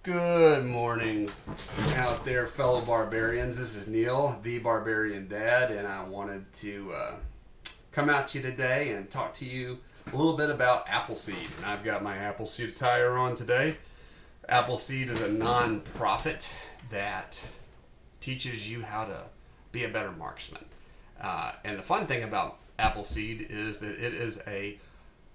Good morning out there, fellow barbarians. This is Neil, the Barbarian Dad, and I wanted to come out to you today and talk to you a little bit about Appleseed. And I've got my Appleseed attire on today. Appleseed is a non-profit that teaches you how to be a better marksman. And the fun thing about Appleseed is that it is a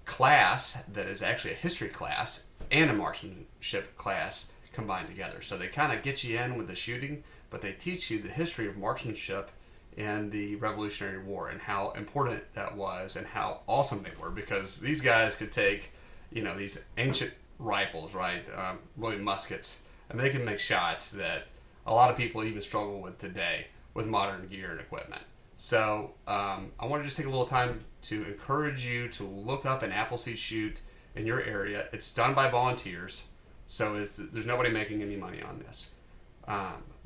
class that is actually a history class and a marksmanship class combined together. So they kind of get you in with the shooting, but they teach you the history of marksmanship in the Revolutionary War and how important that was and how awesome they were, because these guys could take, these ancient rifles, right, really muskets, and they can make shots that a lot of people even struggle with today with modern gear and equipment. So I want to just take a little time to encourage you to look up an Appleseed shoot in your area. It's done by volunteers, so there's nobody making any money on this.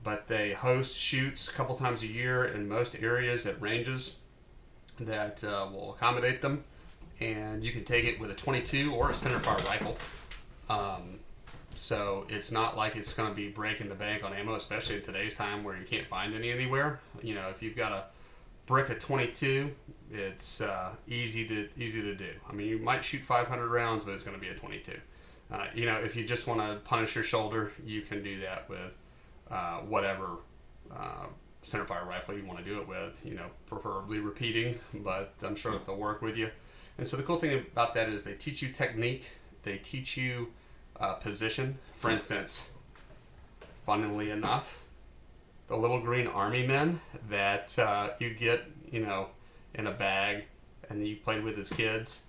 But they host shoots a couple times a year in most areas at ranges that will accommodate them. And you can take it with a 22 or a centerfire rifle. So it's not like it's going to be breaking the bank on ammo, especially in today's time where you can't find any anywhere. If you've got a brick of 22, it's easy to do. I mean, you might shoot 500 rounds, but it's going to be a 22. If you just want to punish your shoulder, you can do that with whatever centerfire rifle you want to do it with. Preferably repeating, but I'm sure that they'll work with you. And so the cool thing about that is they teach you technique. They teach you position. For instance, funnily enough, the little green army men that you get, in a bag and that you played with as kids,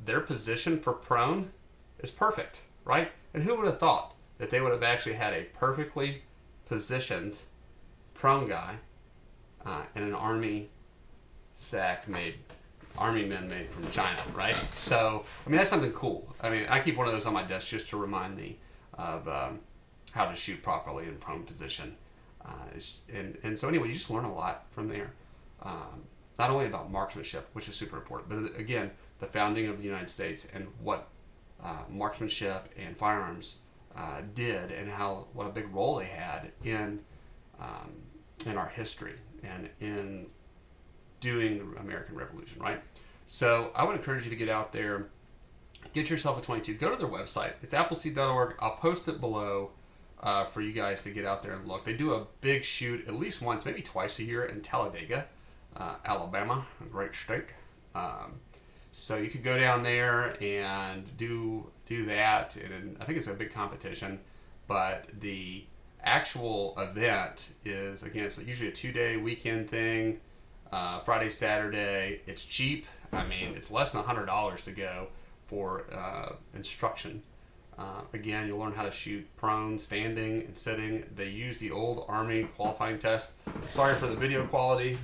their position for prone is perfect, right? And who would have thought that they would have actually had a perfectly positioned prone guy in an army men made from China, right? So, that's something cool. I keep one of those on my desk just to remind me of how to shoot properly in prone position. And so anyway, you just learn a lot from there. Not only about marksmanship, which is super important, but again, the founding of the United States and what marksmanship and firearms did, and what a big role they had in our history and in doing the American Revolution, right? So I would encourage you to get out there, get yourself a 22. Go to their website. It's appleseed.org. I'll post it below for you guys to get out there and look. They do a big shoot at least once, maybe twice a year in Talladega, Alabama, a great state. So you could go down there and do that, and I think it's a big competition. But the actual event is, again, it's usually a 2-day weekend thing. Friday, Saturday. It's cheap. It's less than $100 to go for instruction. Again, you'll learn how to shoot prone, standing, and sitting. They use the old Army qualifying test. Sorry for the video quality.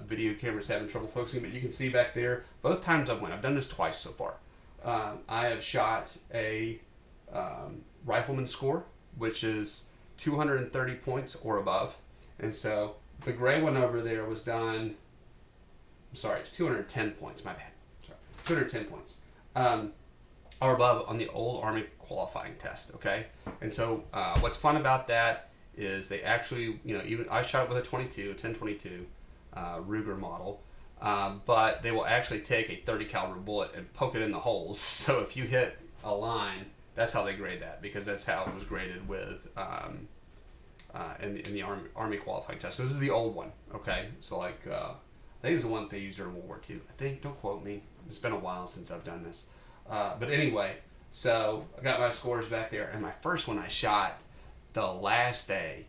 Video camera's having trouble focusing, but you can see back there. Both times I've went. I've done this twice so far. I have shot a Rifleman Score, which is 230 points or above. And so the gray one over there was done, it's 210 points, my bad. 210 points. Or above on the old Army qualifying test, okay? And so what's fun about that is they actually, even I shot it with a 1022 Ruger model, but they will actually take a 30 caliber bullet and poke it in the holes. So if you hit a line, that's how they grade that, because that's how it was graded with in the Army qualifying test. So this is the old one, okay? So I think it's the one that they used during World War II. I think, don't quote me. It's been a while since I've done this. But anyway, so I got my scores back there, and my first one I shot the last day,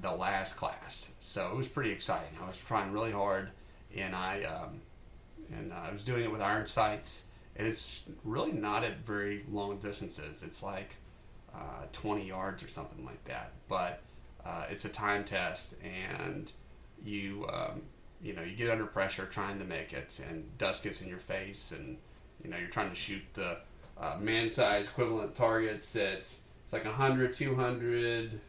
the last class. So it was pretty exciting. I was trying really hard, and I was doing it with iron sights, and it's really not at very long distances. It's like 20 yards or something like that. But it's a time test, and you get under pressure trying to make it, and dust gets in your face, and you're trying to shoot the man-size equivalent targets. It's like 100, 200,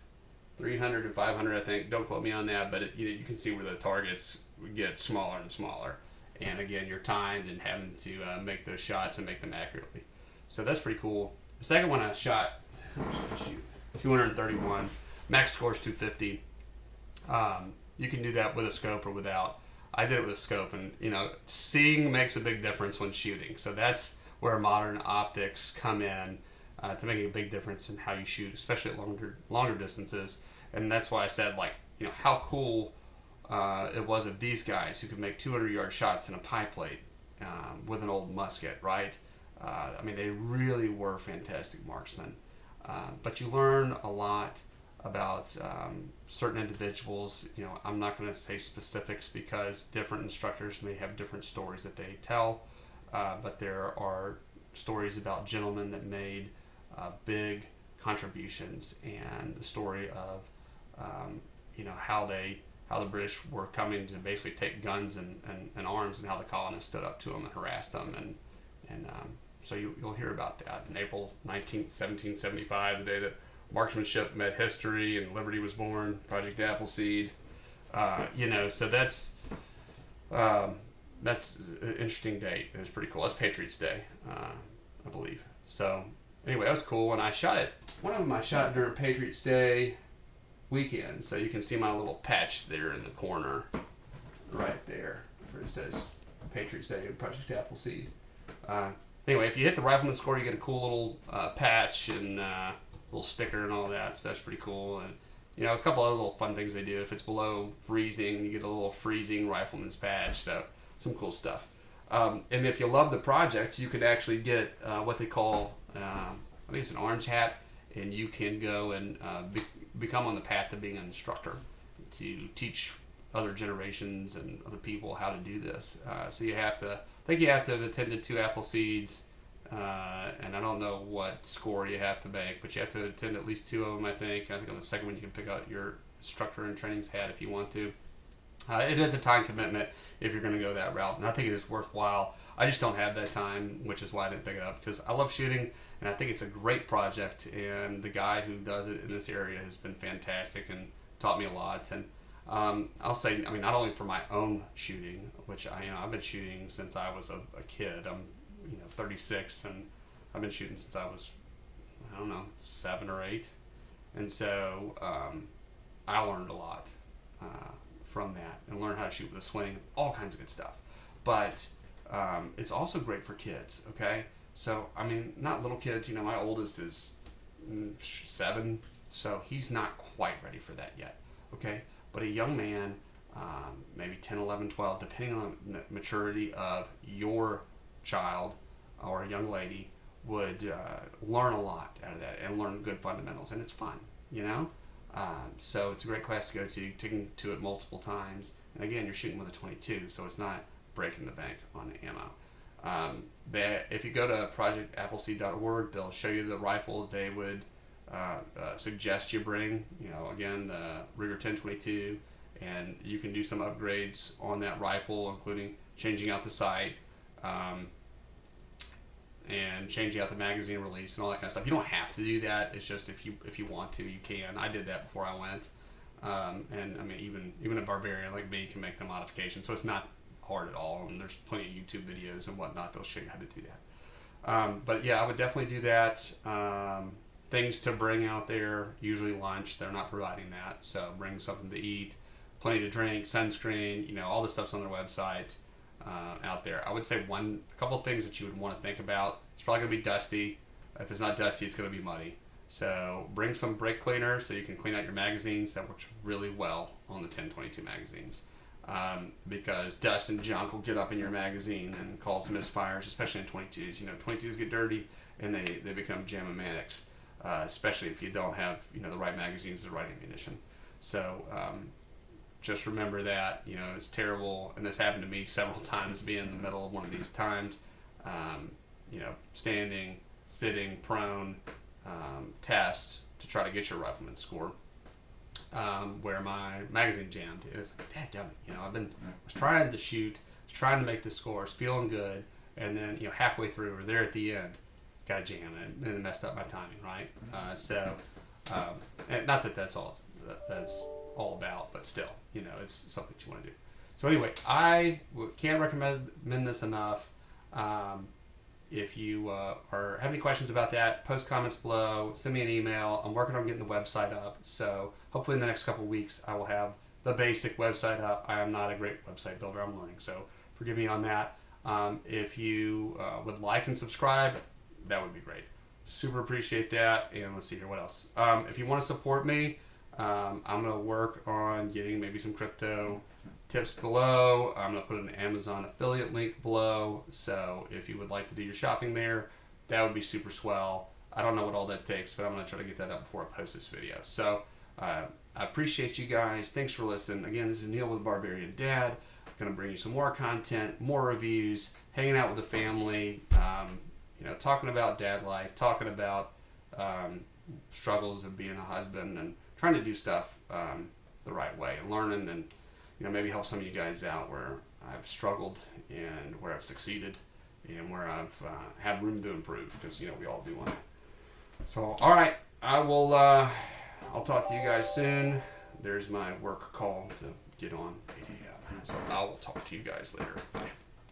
300, and 500, I think. Don't quote me on that, but you can see where the targets get smaller and smaller. And again, you're timed and having to make those shots and make them accurately. So that's pretty cool. The second one I shot, 231. Max score is 250. You can do that with a scope or without. I did it with a scope, and seeing makes a big difference when shooting. So that's where modern optics come in to making a big difference in how you shoot, especially at longer distances. And that's why I said, like, how cool it was of these guys who could make 200-yard shots in a pie plate with an old musket, right? I mean, they really were fantastic marksmen. But you learn a lot about certain individuals. I'm not going to say specifics because different instructors may have different stories that they tell, but there are stories about gentlemen that made big contributions, and the story of how the British were coming to basically take guns and arms, and how the colonists stood up to them and harassed them, and so you'll hear about that. In April 19th, 1775, the day that marksmanship met history and liberty was born, Project Appleseed. So that's an interesting date. It was pretty cool. That's Patriots Day, I believe. So anyway, that was cool. And I shot it. One of them I shot during Patriots Day weekend. So you can see my little patch there in the corner, right there, where it says Patriots Day and Project Appleseed. Anyway, if you hit the Rifleman Score, you get a cool little patch and little sticker and all that. So that's pretty cool. And a couple other little fun things they do. If it's below freezing, you get a little freezing Rifleman's patch. So some cool stuff. And if you love the project, you can actually get what they call, I think it's an orange hat, and you can go and become on the path to being an instructor to teach other generations and other people how to do this. So I think you have to have attended 2 Appleseeds, and I don't know what score you have to make, but you have to attend at least 2 of them, I think. I think on the second one you can pick out your instructor and training's hat if you want to. It is a time commitment if you're going to go that route, and I think it is worthwhile. I just don't have that time, which is why I didn't pick it up, because I love shooting, and I think it's a great project, and the guy who does it in this area has been fantastic and taught me a lot. And I'll say, not only for my own shooting, which I've been shooting since I was a kid. I'm 36, and I've been shooting since I was 7 or 8, and so I learned a lot from that, and learned how to shoot with a sling, all kinds of good stuff. But it's also great for kids. Okay, so not little kids. My oldest is 7, so he's not quite ready for that yet. Okay. But a young man, maybe 10, 11, 12, depending on the maturity of your child or a young lady, would learn a lot out of that and learn good fundamentals. And it's fun, So it's a great class to go to, taking to it multiple times. And again, you're shooting with a 22, so it's not breaking the bank on ammo. If you go to projectappleseed.org, they'll show you the rifle they would suggest you bring, again, the Ruger 1022, and you can do some upgrades on that rifle, including changing out the sight, and changing out the magazine release and all that kind of stuff. You don't have to do that. It's just if you want to, you can. I did that before I went, and even a barbarian like me can make the modification, so it's not hard at all. And there's plenty of YouTube videos and whatnot. They'll show you how to do that. But yeah, I would definitely do that. Things to bring out there, usually lunch. They're not providing that, so bring something to eat, plenty to drink, sunscreen, all the stuff's on their website out there. I would say a couple of things that you would want to think about. It's probably going to be dusty. If it's not dusty, it's going to be muddy. So bring some brake cleaner so you can clean out your magazines. That works really well on the 1022 magazines, because dust and junk will get up in your magazine and cause misfires, especially in 22s. 22s get dirty and they become jam-o-manics. Especially if you don't have the right magazines, the right ammunition. So just remember that it's terrible, and this happened to me several times, being in the middle of one of these times. Standing, sitting, prone, test to try to get your Rifleman Score, where my magazine jammed. It was like, dadgummit, I was trying to shoot, trying to make the scores, feeling good, and then halfway through or there at the end, got a jam, and it messed up my timing, right? And not that that's all about, but still, it's something that you want to do. So anyway, I can't recommend this enough. if you have any questions about that, post comments below, send me an email. I'm working on getting the website up, so hopefully in the next couple of weeks I will have the basic website up. I am not a great website builder, I'm learning, so forgive me on that. If you would like and subscribe, that would be great. Super appreciate that. And let's see here, what else? If you want to support me, I'm going to work on getting maybe some crypto tips below. I'm going to put an Amazon affiliate link below. So if you would like to do your shopping there, that would be super swell. I don't know what all that takes, but I'm going to try to get that up before I post this video. So I appreciate you guys. Thanks for listening. Again, this is Neil with Barbarian Dad. I'm going to bring you some more content, more reviews, hanging out with the family, talking about dad life, talking about struggles of being a husband, and trying to do stuff the right way, and learning, and maybe help some of you guys out where I've struggled and where I've succeeded and where I've had room to improve, because we all do one. So all right, I'll talk to you guys soon. There's my work call to get on 8 a.m. So I will talk to you guys later. Bye.